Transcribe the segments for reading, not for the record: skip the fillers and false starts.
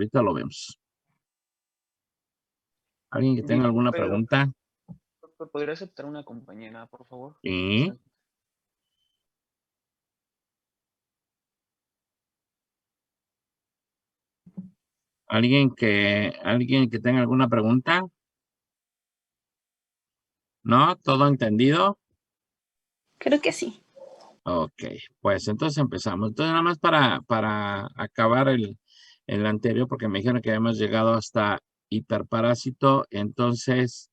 Ahorita lo vemos. ¿Alguien que tenga alguna Disculpe, pregunta? doctor, ¿podría aceptar una compañera, por favor? Sí. ¿Alguien que tenga alguna pregunta? ¿No? ¿Todo entendido? Creo que sí. Ok, pues entonces empezamos. Entonces, nada más para acabar el anterior, porque me dijeron que habíamos llegado hasta hiperparásito, entonces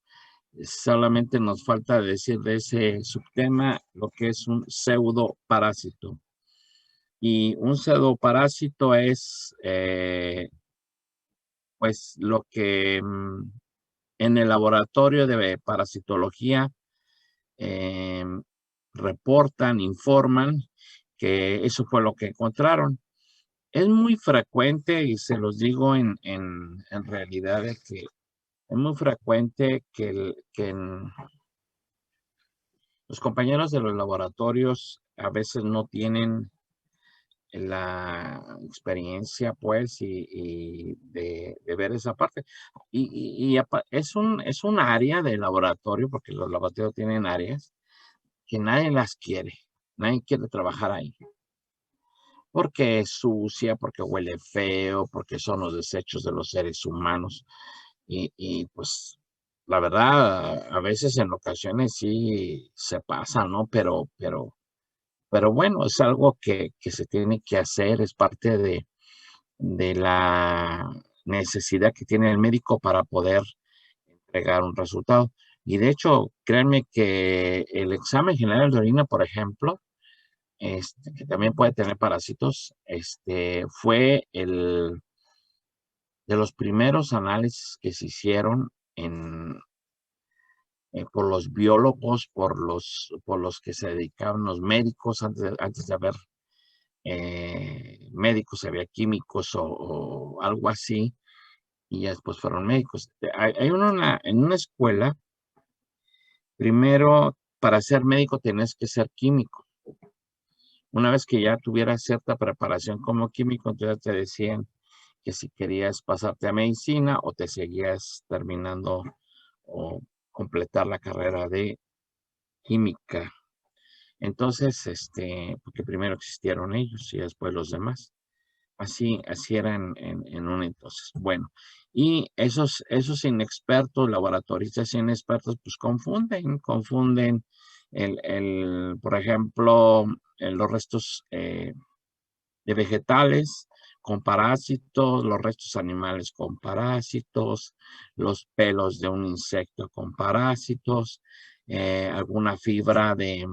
solamente nos falta decir de ese subtema lo que es un pseudoparásito. Y un pseudoparásito es, pues, lo que en el laboratorio de parasitología em, reportan, informan que eso fue lo que encontraron. Es muy frecuente, y se los digo en realidad, de que es muy frecuente que los compañeros de los laboratorios a veces no tienen la experiencia, pues, y de ver esa parte. Es un área de laboratorio, porque los laboratorios tienen áreas que nadie las quiere. Nadie quiere trabajar ahí. Porque es sucia, porque huele feo, porque son los desechos de los seres humanos. Pues, la verdad, a veces en ocasiones sí se pasa, ¿no? Pero bueno, es algo que se tiene que hacer, es parte de la necesidad que tiene el médico para poder entregar un resultado. Y de hecho, créanme que el examen general de orina, por ejemplo, que también puede tener parásitos, fue de los primeros análisis que se hicieron por los biólogos, por los que se dedicaban los médicos, antes de haber médicos, había químicos o algo así, y ya después fueron médicos. Hay en una escuela, primero, para ser médico tenés que ser químico. Una vez que ya tuvieras cierta preparación como químico, entonces te decían que si querías pasarte a medicina o te seguías terminando o completar la carrera de química. Entonces, porque primero existieron ellos y después los demás. Así era en un entonces. Bueno, y esos inexpertos, laboratoristas inexpertos, pues confunden por ejemplo, los restos de vegetales con parásitos, los restos animales con parásitos, los pelos de un insecto con parásitos, alguna fibra de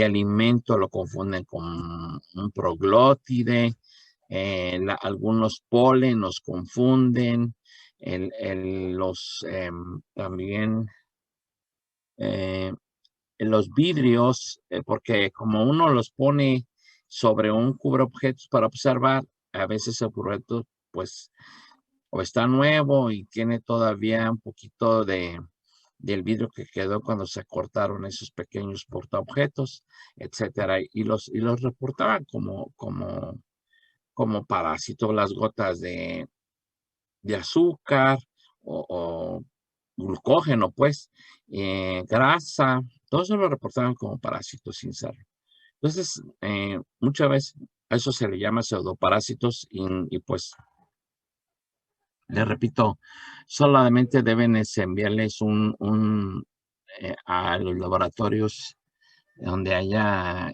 alimento lo confunden con un proglótide, algunos polen los confunden, también eh, los vidrios, porque como uno los pone sobre un cubreobjetos para observar, a veces el cubreobjeto, pues, o está nuevo y tiene todavía un poquito del vidrio que quedó cuando se cortaron esos pequeños portaobjetos, etcétera, y los reportaban como parásitos, las gotas de azúcar o glucógeno, pues, grasa, todo eso lo reportaban como parásitos sin ser. Entonces, muchas veces a eso se le llama pseudoparásitos y pues, les repito, solamente deben enviarles a los laboratorios donde haya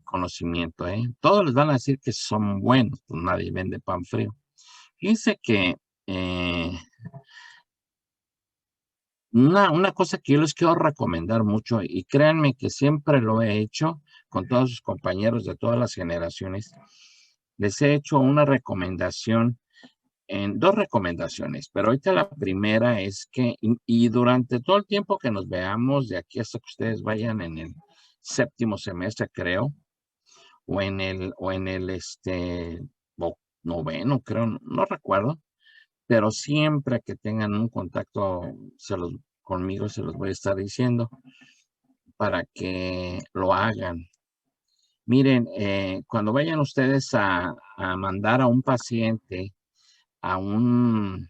conocimiento, ¿eh? Todos les van a decir que son buenos, pues nadie vende pan frío. Fíjense que eh, una cosa que yo les quiero recomendar mucho, y créanme que siempre lo he hecho con todos sus compañeros de todas las generaciones, les he hecho una recomendación, en dos recomendaciones, pero ahorita la primera es que, y durante todo el tiempo que nos veamos, de aquí hasta que ustedes vayan en el séptimo semestre, creo, o noveno, creo, no recuerdo, pero siempre que tengan un contacto conmigo, se los voy a estar diciendo para que lo hagan. Miren, cuando vayan ustedes a mandar a un paciente a un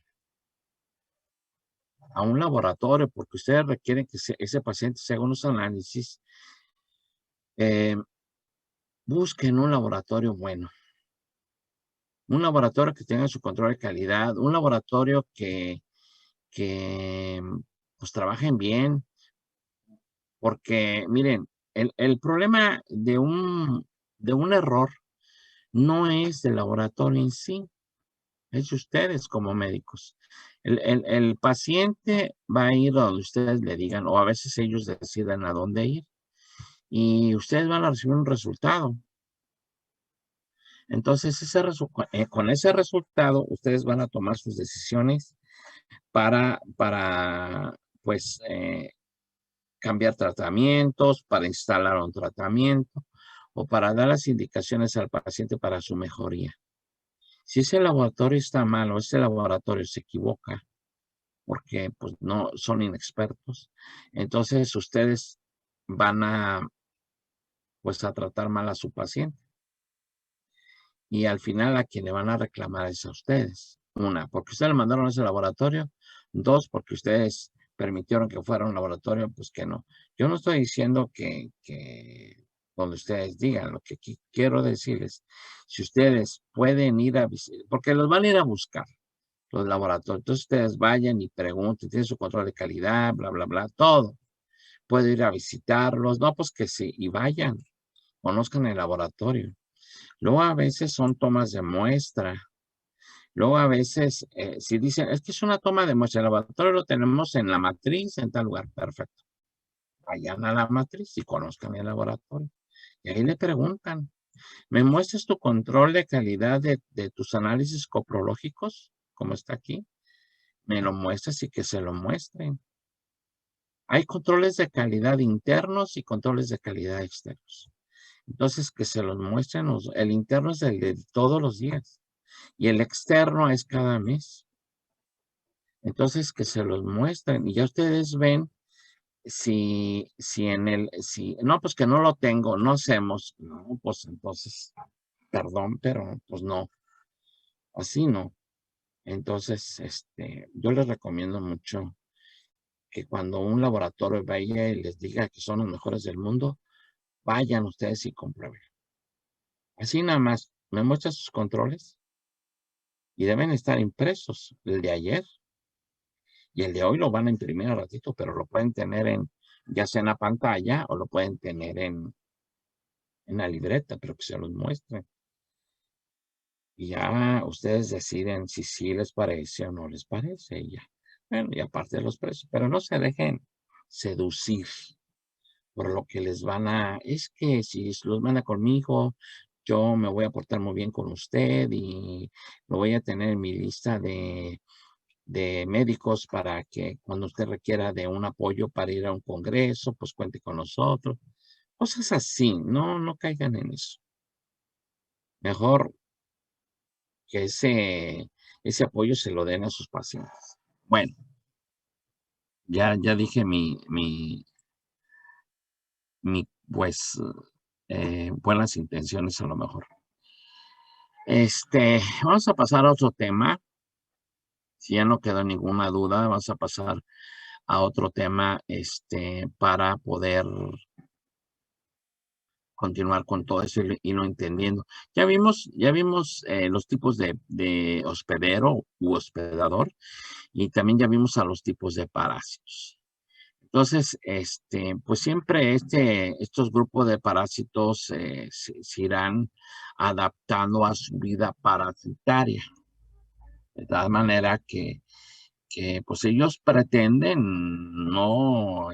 laboratorio, porque ustedes requieren que ese paciente se haga unos análisis, eh, busquen un laboratorio bueno, un laboratorio que tenga su control de calidad, un laboratorio que pues trabajen bien, porque miren, el problema de un error no es del laboratorio en sí, es de ustedes como médicos. El paciente va a ir a donde ustedes le digan, o a veces ellos deciden a dónde ir, y ustedes van a recibir un resultado. Entonces, con ese resultado, ustedes van a tomar sus decisiones para pues, cambiar tratamientos, para instalar un tratamiento o para dar las indicaciones al paciente para su mejoría. Si ese laboratorio está mal o ese laboratorio se equivoca, porque pues no son inexpertos, entonces ustedes van pues a tratar mal a su paciente. Y al final a quien le van a reclamar es a ustedes. Una, porque ustedes le mandaron a ese laboratorio. Dos, porque ustedes permitieron que fuera un laboratorio, pues que no. Yo no estoy diciendo que donde ustedes digan, lo que quiero decirles, si ustedes pueden ir a visitar, porque los van a ir a buscar, los laboratorios. Entonces ustedes vayan y pregunten, tienen su control de calidad, bla, bla, bla, todo. Pueden ir a visitarlos, no, pues que sí, y vayan, conozcan el laboratorio. Luego a veces son tomas de muestra. Luego a veces, si dicen, es que es una toma de muestra, el laboratorio lo tenemos en la matriz, en tal lugar, perfecto. Vayan a la matriz y conozcan el laboratorio. Y ahí le preguntan, ¿me muestras tu control de calidad de tus análisis coprológicos? Como está aquí. Me lo muestras y que se lo muestren. Hay controles de calidad internos y controles de calidad externos. Entonces, que se los muestren. El interno es el de todos los días y el externo es cada mes. Entonces, que se los muestren y ya ustedes ven si no, pues que no lo tengo, no hacemos. No, pues entonces, perdón, pero pues no, así no. Entonces, yo les recomiendo mucho que cuando un laboratorio vaya y les diga que son los mejores del mundo, vayan ustedes y comprueben. Así nada más, me muestran sus controles y deben estar impresos. El de ayer y el de hoy lo van a imprimir al ratito, pero lo pueden tener ya sea en la pantalla o lo pueden tener en la libreta, pero que se los muestren. Y ya ustedes deciden si sí les parece o no les parece. Y ya. Bueno, y aparte de los precios, pero no se dejen seducir por lo que les es que si los manda conmigo, yo me voy a portar muy bien con usted y lo voy a tener en mi lista de médicos para que cuando usted requiera de un apoyo para ir a un congreso, pues cuente con nosotros. Cosas así, no caigan en eso. Mejor que ese apoyo se lo den a sus pacientes. Bueno, ya dije pues, buenas intenciones a lo mejor. Vamos a pasar a otro tema. Si ya no quedó ninguna duda, vamos a pasar a otro tema, para poder continuar con todo eso y lo entendiendo. Ya vimos los tipos de hospedero u hospedador y también ya vimos a los tipos de parásitos. Entonces, pues siempre estos grupos de parásitos se irán adaptando a su vida parasitaria. De tal manera que pues ellos pretenden no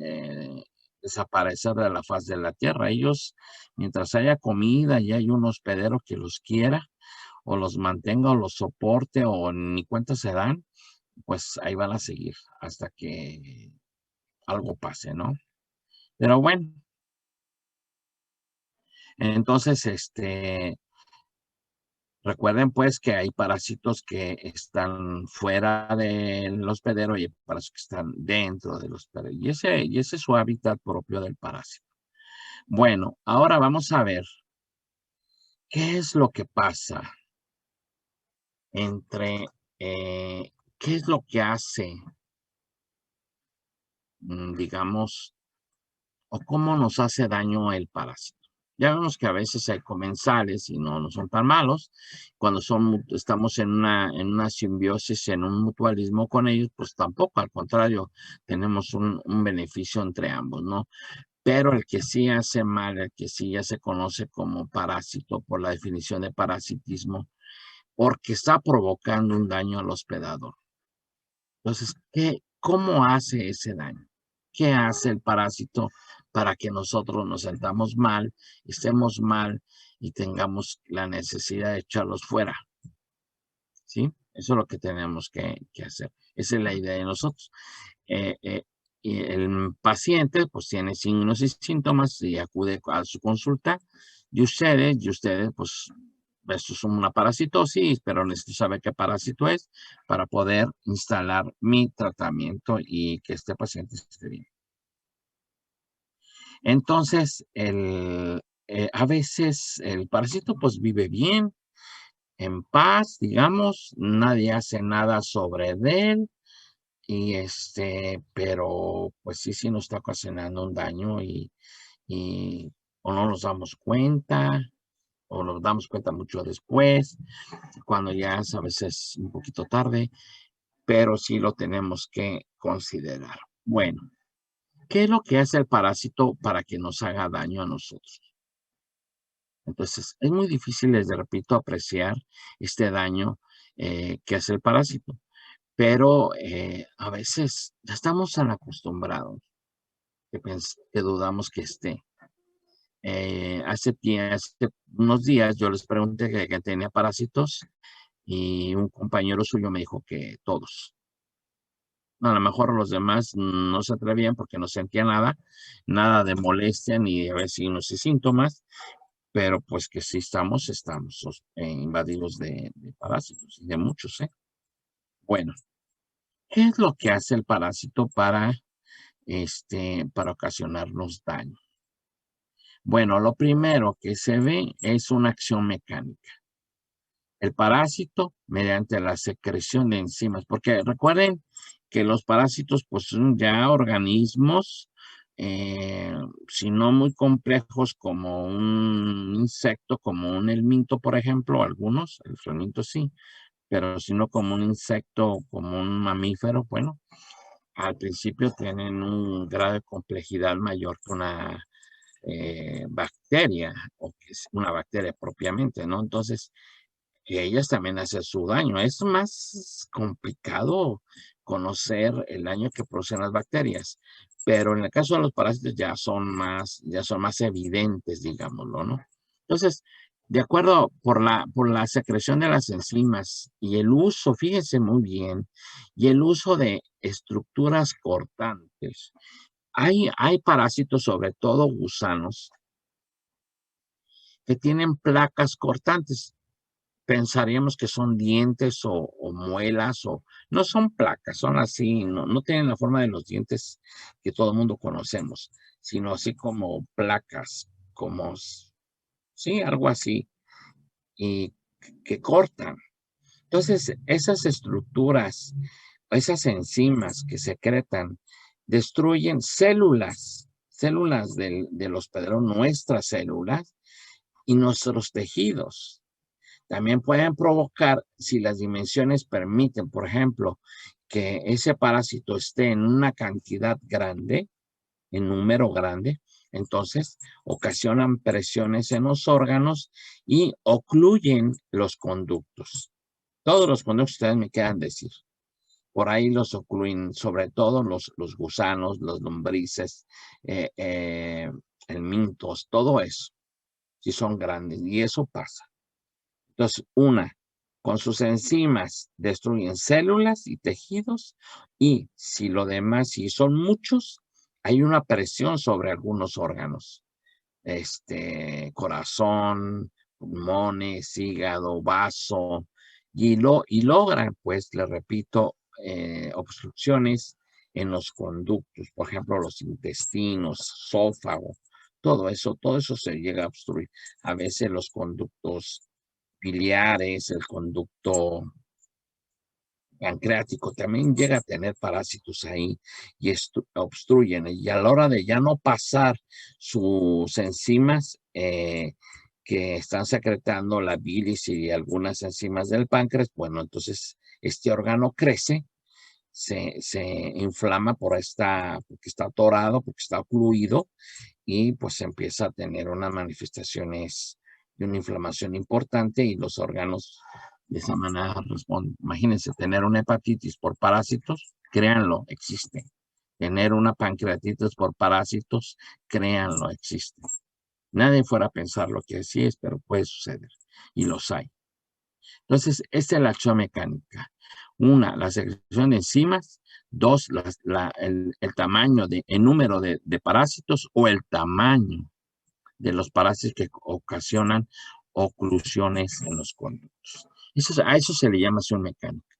eh, desaparecer de la faz de la tierra. Ellos, mientras haya comida y hay un hospedero que los quiera, o los mantenga, o los soporte, o ni cuenta se dan, pues ahí van a seguir hasta que algo pase, ¿no? Pero bueno, entonces, recuerden pues que hay parásitos que están fuera del hospedero y hay parásitos que están dentro del hospedero. Y ese es su hábitat propio del parásito. Bueno, ahora vamos a ver qué es lo que pasa entre, qué es lo que hace, digamos, o cómo nos hace daño el parásito. Ya vemos que a veces hay comensales y no son tan malos. Cuando estamos en una simbiosis, en un mutualismo con ellos, pues tampoco, al contrario, tenemos un beneficio entre ambos, ¿no? Pero el que sí hace mal, el que sí ya se conoce como parásito por la definición de parasitismo, porque está provocando un daño al hospedador. Entonces, ¿cómo hace ese daño? ¿Qué hace el parásito para que nosotros nos sentamos mal, estemos mal y tengamos la necesidad de echarlos fuera? ¿Sí? Eso es lo que tenemos que hacer. Esa es la idea de nosotros. Y el paciente pues tiene signos y síntomas y acude a su consulta y ustedes pues esto es una parasitosis, pero necesito saber qué parásito es para poder instalar mi tratamiento y que este paciente esté bien. Entonces, a veces el parásito pues vive bien, en paz, digamos, nadie hace nada sobre él, y pero pues sí nos está ocasionando un daño y o no nos damos cuenta, o nos damos cuenta mucho después, cuando ya es a veces un poquito tarde, pero sí lo tenemos que considerar. Bueno, ¿qué es lo que hace el parásito para que nos haga daño a nosotros? Entonces, es muy difícil, les repito, apreciar este daño que hace el parásito, pero a veces ya estamos tan acostumbrados que dudamos que esté. Hace unos días yo les pregunté que tenía parásitos y un compañero suyo me dijo que todos. A lo mejor los demás no se atrevían porque no sentían nada de molestia ni de ver signos y síntomas, pero pues que sí estamos invadidos de parásitos y de muchos, ¿eh? Bueno, ¿qué es lo que hace el parásito para ocasionarnos daño? Bueno, lo primero que se ve es una acción mecánica. El parásito mediante la secreción de enzimas, porque recuerden que los parásitos pues son ya organismos, eh, si no muy complejos como un insecto, como un helminto, por ejemplo, algunos, el helminto sí, pero si no como un insecto, como un mamífero, bueno, al principio tienen un grado de complejidad mayor que una bacteria, o que es una bacteria propiamente, ¿no? Entonces, ellas también hacen su daño. Es más complicado conocer el daño que producen las bacterias, pero en el caso de los parásitos ya son más evidentes, digámoslo, ¿no? Entonces, de acuerdo por la secreción de las enzimas y el uso, fíjense muy bien, y el uso de estructuras cortantes. Hay parásitos, sobre todo gusanos, que tienen placas cortantes. Pensaríamos que son dientes o muelas, o no son placas, son así, no tienen la forma de los dientes que todo el mundo conocemos, sino así como placas, sí, algo así, y que cortan. Entonces, esas estructuras, esas enzimas que secretan, destruyen células del hospedador, nuestras células y nuestros tejidos. También pueden provocar, si las dimensiones permiten, por ejemplo, que ese parásito esté en una cantidad grande, en número grande, entonces ocasionan presiones en los órganos y ocluyen los conductos. Todos los conductos ustedes me quieran decir. Por ahí los ocluyen, sobre todo los gusanos, los lombrices, helmintos, todo eso, si son grandes, y eso pasa. Entonces, con sus enzimas destruyen células y tejidos, y si lo demás, si son muchos, hay una presión sobre algunos órganos, corazón, pulmones, hígado, vaso, y logran, pues, le repito, obstrucciones en los conductos, por ejemplo, los intestinos, esófago, todo eso se llega a obstruir. A veces los conductos biliares, el conducto pancreático también llega a tener parásitos ahí y obstruyen. Y a la hora de ya no pasar sus enzimas que están secretando la bilis y algunas enzimas del páncreas, bueno, entonces este órgano crece, se inflama porque está atorado, porque está ocluido, y pues empieza a tener unas manifestaciones de una inflamación importante y los órganos de esa manera responden. Imagínense tener una hepatitis por parásitos, créanlo, existe. Tener una pancreatitis por parásitos, créanlo, existe. Nadie fuera a pensar lo que sí es, pero puede suceder y los hay. Entonces, esta es la acción mecánica. Una, la secreción de enzimas. Dos, el tamaño, el número de parásitos o el tamaño de los parásitos que ocasionan oclusiones en los conductos. A eso se le llama acción mecánica.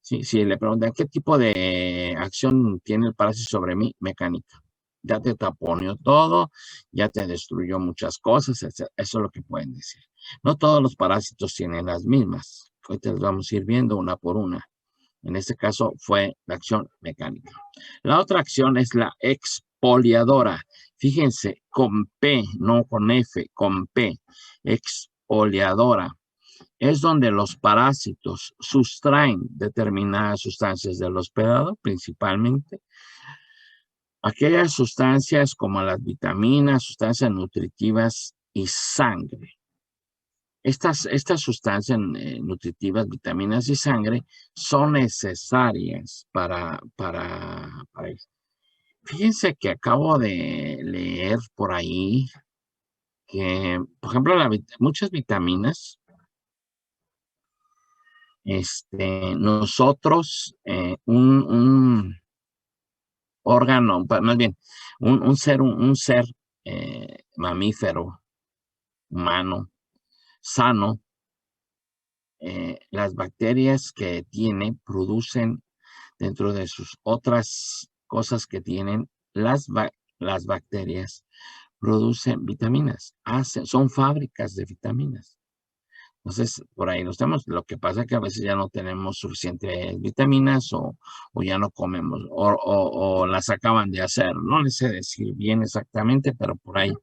Si le preguntan qué tipo de acción tiene el parásito sobre mí, mecánica. Ya te taponeó todo, ya te destruyó muchas cosas, etc. Eso es lo que pueden decir. No todos los parásitos tienen las mismas. Ahorita las vamos a ir viendo una por una. En este caso fue la acción mecánica. La otra acción es la exfoliadora. Fíjense, con P, no con F, con P. Exfoliadora. Es donde los parásitos sustraen determinadas sustancias del hospedador, principalmente. Aquellas sustancias como las vitaminas, sustancias nutritivas y sangre. Estas sustancias nutritivas, vitaminas y sangre son necesarias para esto. Fíjense que acabo de leer por ahí que, por ejemplo, muchas vitaminas, nosotros, un órgano, más bien, un ser mamífero, humano, sano, las bacterias que tiene producen dentro de sus otras cosas que tienen, las bacterias producen vitaminas, son fábricas de vitaminas. Entonces, por ahí no estamos. Lo que pasa es que a veces ya no tenemos suficientes vitaminas o ya no comemos o las acaban de hacer. No les sé decir bien exactamente, pero por ahí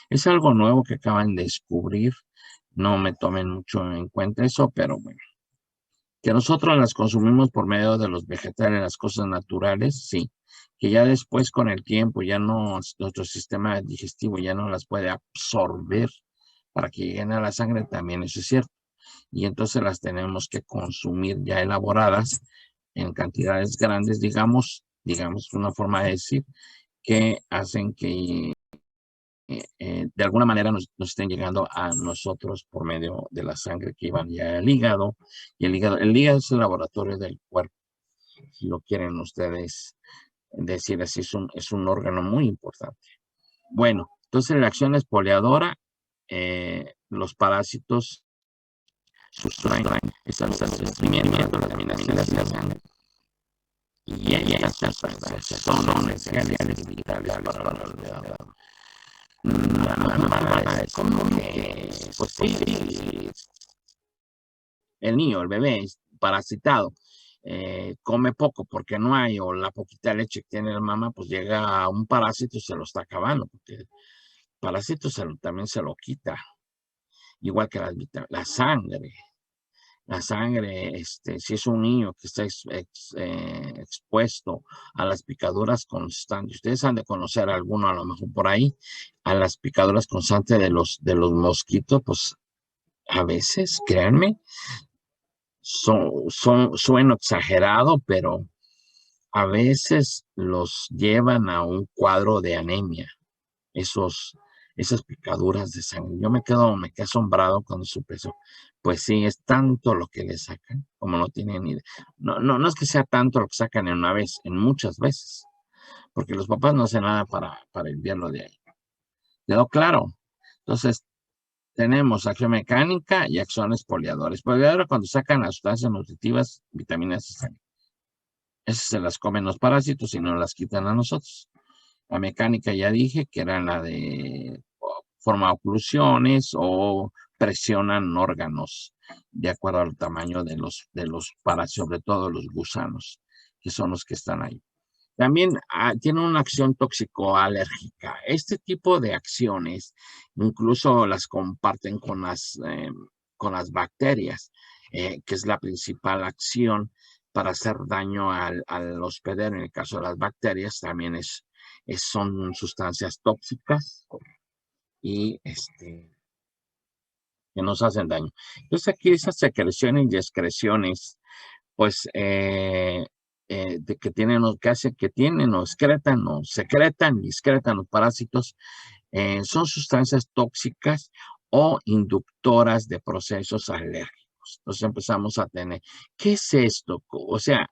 es algo nuevo que acaban de descubrir. No me tomen mucho en cuenta eso, pero bueno. Que nosotros las consumimos por medio de los vegetales, las cosas naturales, sí. Que ya después con el tiempo ya no, nuestro sistema digestivo ya no las puede absorber para que lleguen a la sangre, también eso es cierto. Y entonces las tenemos que consumir ya elaboradas en cantidades grandes, digamos una forma de decir, que hacen que de alguna manera nos estén llegando a nosotros por medio de la sangre que iban ya al hígado. Y el hígado es el laboratorio del cuerpo, si lo quieren ustedes decir así, es un órgano muy importante. Bueno, entonces la acción exfoliadora, los parásitos sustraen esas sustraimientos, las vitaminas y la sangre. Y estas sustancias son esenciales y vitales para la salud. Es como que, pues sí, el niño, el bebé, es parasitado, come poco porque no hay, o la poquita leche que tiene la mamá, pues llega a un parásito y se lo está acabando, porque el parásito también se lo quita, igual que la sangre. La sangre, si es un niño que está expuesto a las picaduras constantes, ustedes han de conocer alguno a lo mejor por ahí, a las picaduras constantes de los mosquitos, pues a veces, créanme, suena exagerado, pero a veces los llevan a un cuadro de anemia, esas picaduras de sangre. Yo me quedo asombrado cuando supe eso. Pues sí, es tanto lo que le sacan, como no tienen ni idea. No es que sea tanto lo que sacan en una vez, en muchas veces, porque los papás no hacen nada para enviarlo de ahí. ¿Quedó claro? Entonces, tenemos acción mecánica y acciones exfoliadoras. Exfoliadora cuando sacan las sustancias nutritivas, vitaminas y sangre. Esas se las comen los parásitos y no las quitan a nosotros. La mecánica ya dije que era la de forma oclusiones o presionan órganos de acuerdo al tamaño de los sobre todo los gusanos, que son los que están ahí. También tiene una acción tóxico-alérgica. Este tipo de acciones incluso las comparten con con las bacterias, que es la principal acción para hacer daño al hospedero. En el caso de las bacterias, también son sustancias tóxicas y que nos hacen daño. Entonces aquí esas secreciones y excreciones, pues, de que tienen o que hacen que tienen o excretan o secretan y excretan los parásitos, son sustancias tóxicas o inductoras de procesos alérgicos. Entonces empezamos a tener, ¿qué es esto? O sea,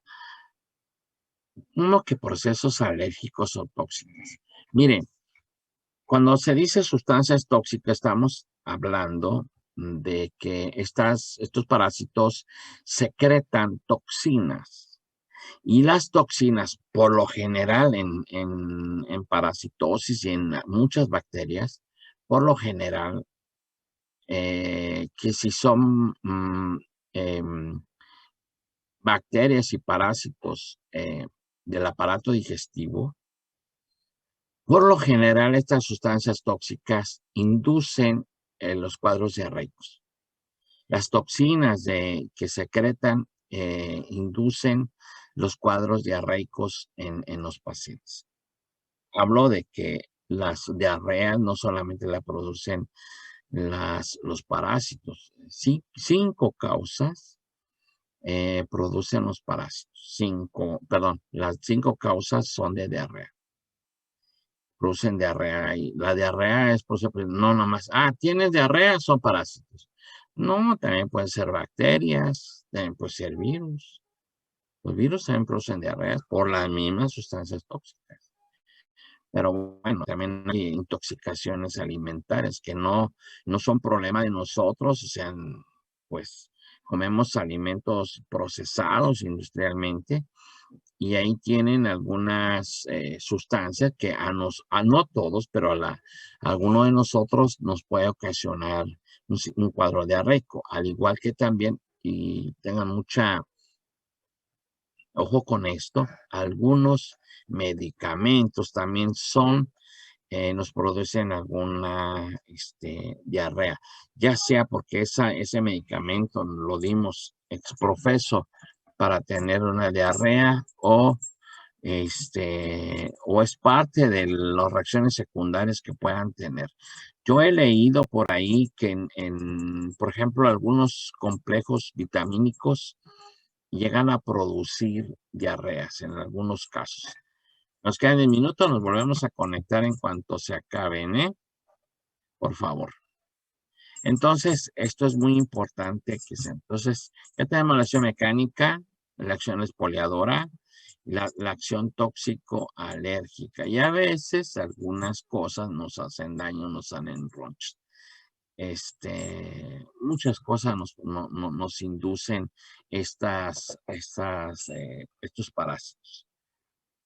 uno que procesos alérgicos o tóxicos. Miren, cuando se dice sustancias tóxicas, estamos hablando de que estos parásitos secretan toxinas. Y las toxinas, por lo general en parasitosis y en muchas bacterias, por lo general, que si son bacterias y parásitos del aparato digestivo, por lo general estas sustancias tóxicas inducen los cuadros diarreicos. Las toxinas que secretan inducen los cuadros diarreicos en los pacientes. Hablo de que las diarreas no solamente la producen los parásitos, sí, 5 causas producen los parásitos. Las 5 causas son de diarrea. Producen diarrea y la diarrea es, por ejemplo, no nomás, tienes diarrea, son parásitos. No, también pueden ser bacterias, también puede ser virus. Los virus también producen diarreas por las mismas sustancias tóxicas. Pero bueno, también hay intoxicaciones alimentarias que no son problema de nosotros, o sea, pues comemos alimentos procesados industrialmente y ahí tienen algunas sustancias que no todos, pero a alguno de nosotros nos puede ocasionar un cuadro diarreico, al igual que también, y tengan mucha ojo con esto, algunos medicamentos también nos producen alguna diarrea, ya sea porque ese medicamento lo dimos exprofeso para tener una diarrea o es parte de las reacciones secundarias que puedan tener. Yo he leído por ahí que por ejemplo, algunos complejos vitamínicos llegan a producir diarreas en algunos casos. Nos quedan 10 minutos, nos volvemos a conectar en cuanto se acaben, ¿eh? Por favor. Entonces, esto es muy importante que sea. Entonces, ya tenemos la acción mecánica, la acción exfoliadora, la acción tóxico-alérgica. Y a veces algunas cosas nos hacen daño, nos salen ronchas. Muchas cosas nos inducen estos parásitos.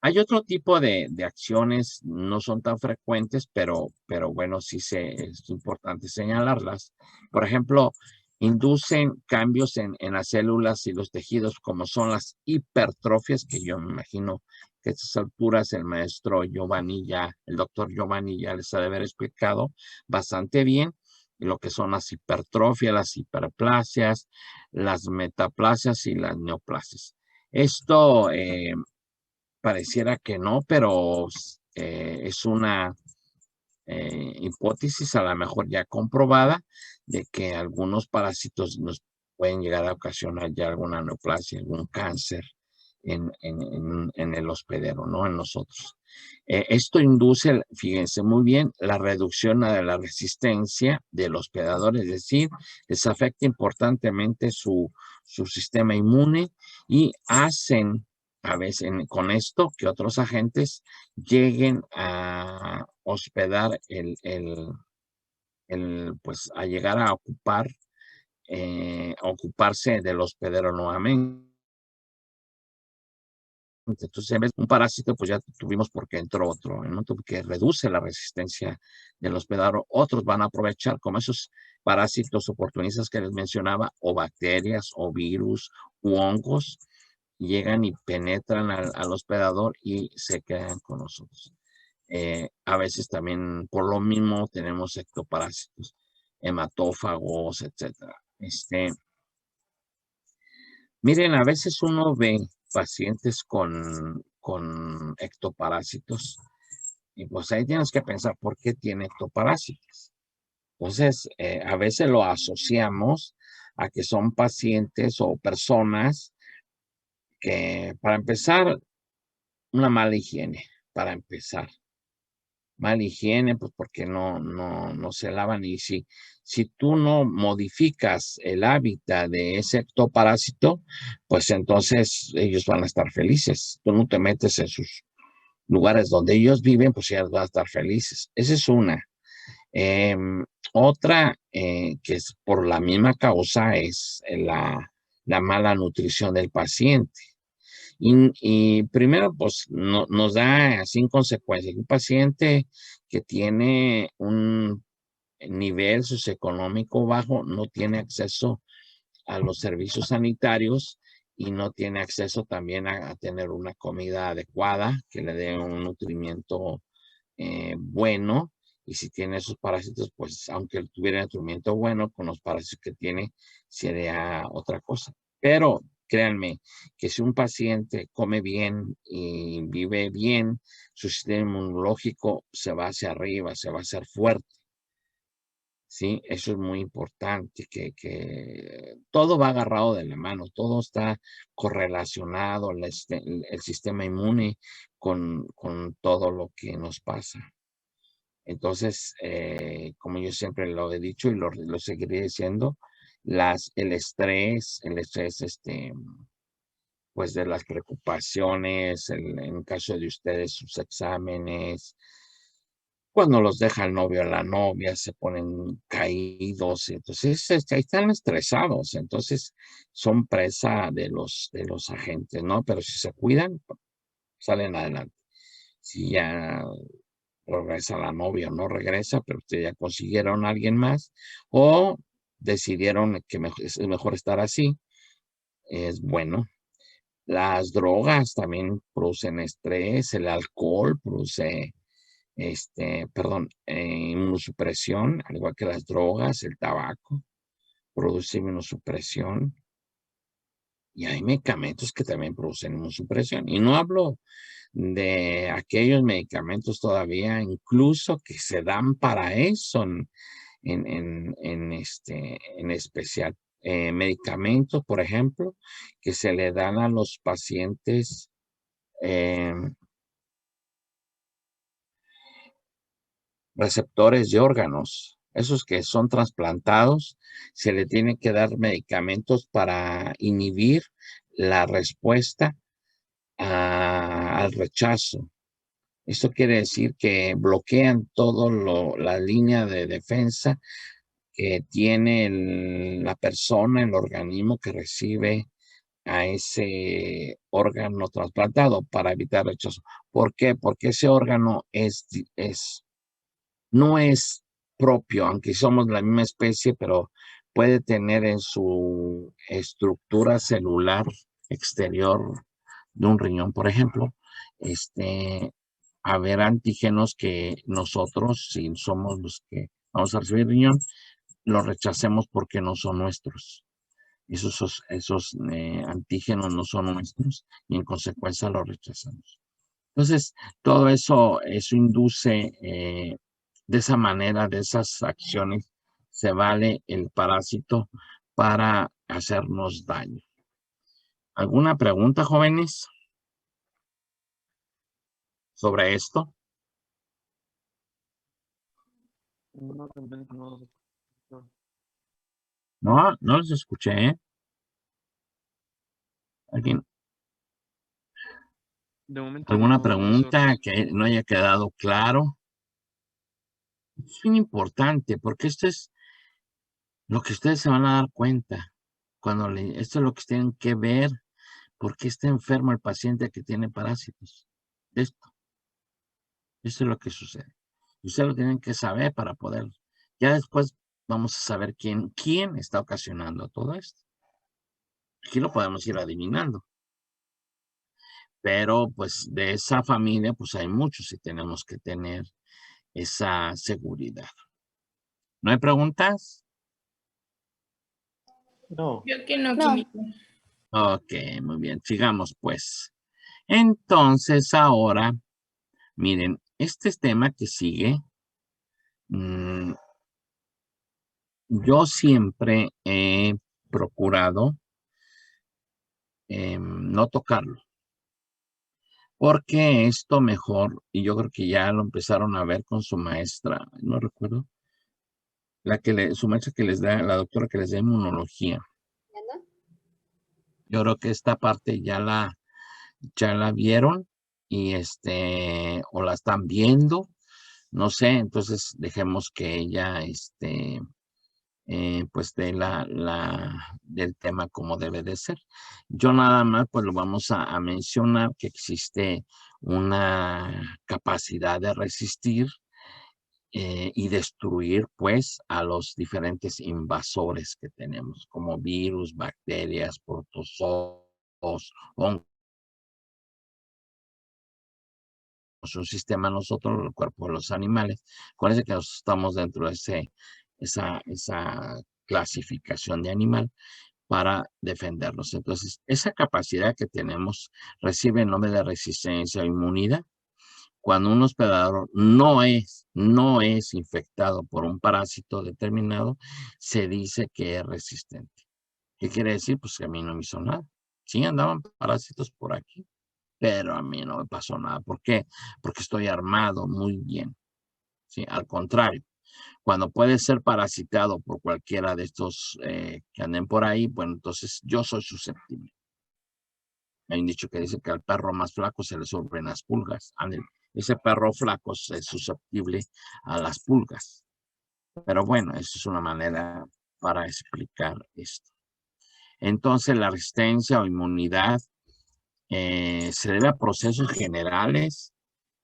Hay otro tipo de acciones, no son tan frecuentes, pero bueno, sí es importante señalarlas. Por ejemplo, inducen cambios en las células y los tejidos, como son las hipertrofias, que yo me imagino que a estas alturas el doctor Giovanni ya les ha de haber explicado bastante bien lo que son las hipertrofias, las hiperplasias, las metaplasias y las neoplasias. Esto pareciera que no, pero es una hipótesis a lo mejor ya comprobada de que algunos parásitos nos pueden llegar a ocasionar ya alguna neoplasia, algún cáncer en el hospedero, ¿no? En nosotros. Esto induce, fíjense muy bien, la reducción de la resistencia del hospedador, es decir, les afecta importantemente su sistema inmune y hacen a veces con esto que otros agentes lleguen a hospedar pues a llegar a ocuparse del hospedero nuevamente. Entonces, en vez de un parásito, pues ya tuvimos porque entró otro, en el momento que reduce la resistencia del hospedador, otros van a aprovechar como esos parásitos oportunistas que les mencionaba, o bacterias, o virus, u hongos, llegan y penetran al hospedador y se quedan con nosotros. A veces también por lo mismo tenemos ectoparásitos, hematófagos, etcétera. Miren, a veces uno ve pacientes con ectoparásitos y pues ahí tienes que pensar por qué tiene ectoparásitos. Entonces, a veces lo asociamos a que son pacientes o personas que, para empezar, una mala higiene, para empezar. Mala higiene, pues porque no se lavan. Y si tú no modificas el hábitat de ese ectoparásito, pues entonces ellos van a estar felices. Tú no te metes en sus lugares donde ellos viven, pues ellos van a estar felices. Esa es una. Otra que es por la misma causa es la mala nutrición del paciente. Y primero, pues nos da sin consecuencias. Un paciente que tiene un nivel socioeconómico bajo no tiene acceso a los servicios sanitarios y no tiene acceso también a tener una comida adecuada que le dé un nutrimiento bueno. Y si tiene esos parásitos, pues aunque tuviera nutrimiento bueno, con los parásitos que tiene, sería otra cosa. Pero créanme que si un paciente come bien y vive bien, su sistema inmunológico se va hacia arriba, se va a hacer fuerte. Sí, eso es muy importante, que todo va agarrado de la mano, todo está correlacionado, el sistema inmune con todo lo que nos pasa. Entonces, como yo siempre lo he dicho y lo seguiré diciendo, el estrés, pues de las preocupaciones, en caso de ustedes, sus exámenes, cuando los deja el novio o la novia, se ponen caídos, entonces ahí están estresados, entonces son presa de los agentes, ¿no? Pero si se cuidan, salen adelante. Si ya regresa la novia o no regresa, pero ustedes ya consiguieron a alguien más o decidieron que es mejor estar así, es bueno. Las drogas también producen estrés, el alcohol produce, inmunosupresión, al igual que las drogas, el tabaco, produce inmunosupresión. Y hay medicamentos que también producen inmunosupresión. Y no hablo de aquellos medicamentos todavía, incluso que se dan para eso, en especial. Medicamentos, por ejemplo, que se le dan a los pacientes receptores de órganos, esos que son trasplantados, se le tiene que dar medicamentos para inhibir la respuesta al rechazo. Esto quiere decir que bloquean todo la línea de defensa que tiene la persona, el organismo que recibe a ese órgano trasplantado para evitar rechazo. ¿Por qué? Porque ese órgano no es propio, aunque somos la misma especie, pero puede tener en su estructura celular exterior de un riñón, por ejemplo, haber antígenos que nosotros, si somos los que vamos a recibir riñón, los rechacemos porque no son nuestros. Esos antígenos no son nuestros y en consecuencia los rechazamos. Entonces, todo eso induce, de esa manera, de esas acciones, se vale el parásito para hacernos daño. ¿Alguna pregunta, jóvenes, sobre esto? No, realmente no. No, no los escuché, ¿eh? ¿Alguien, De momento alguna no, pregunta profesor. que no haya quedado claro? Es bien importante porque esto es lo que ustedes se van a dar cuenta. Esto es lo que tienen que ver ¿Por qué está enfermo el paciente que tiene parásitos? Esto es lo que sucede. Ustedes lo tienen que saber para poder. Ya después vamos a saber quién está ocasionando todo esto. Aquí lo podemos ir adivinando. Pero pues de esa familia pues hay muchos y tenemos que tener esa seguridad. ¿No hay preguntas? No. Creo que no, No. químico. Ok, muy bien. Sigamos pues. Entonces ahora, miren, este tema que sigue, yo siempre he procurado no tocarlo. Porque esto mejor, y yo creo que ya lo empezaron a ver con su maestra, no recuerdo, su maestra que les da, la doctora que les da inmunología. Yo creo que esta parte ya la vieron y o la están viendo, no sé, entonces dejemos que ella, pues dé del tema como debe de ser. Yo nada más, pues lo vamos a mencionar que existe una capacidad de resistir y destruir, pues, a los diferentes invasores que tenemos, como virus, bacterias, protozoos, hongos. Un sistema nosotros, el cuerpo de los animales. Acuérdense que nosotros estamos dentro de esa clasificación de animal para defendernos. Entonces, esa capacidad que tenemos recibe el nombre de resistencia o inmunidad. Cuando un hospedador no es infectado por un parásito determinado, se dice que es resistente. ¿Qué quiere decir? Pues que a mí no me hizo nada. Sí andaban parásitos por aquí, pero a mí no me pasó nada. ¿Por qué? Porque estoy armado muy bien. ¿Sí? Al contrario, cuando puede ser parasitado por cualquiera de estos que anden por ahí, bueno, entonces yo soy susceptible. Hay un dicho que dice que al perro más flaco se le suben las pulgas. Ese perro flaco es susceptible a las pulgas. Pero bueno, eso es una manera para explicar esto. Entonces, la resistencia o inmunidad se debe a procesos generales,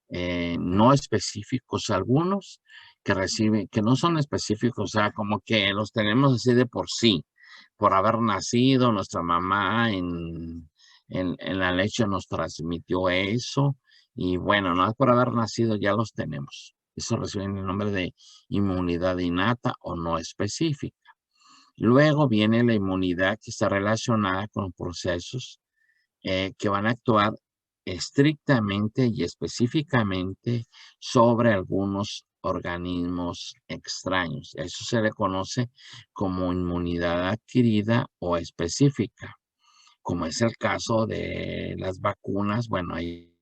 no específicos algunos, que no son específicos, o sea, como que los tenemos así de por sí, por haber nacido, nuestra mamá en la leche nos transmitió eso, y bueno, no es por haber nacido, ya los tenemos. Eso reciben el nombre de inmunidad innata o no específica. Luego viene la inmunidad que está relacionada con procesos que van a actuar estrictamente y específicamente sobre algunos organismos extraños. Eso se le conoce como inmunidad adquirida o específica, como es el caso de las vacunas. Bueno, hay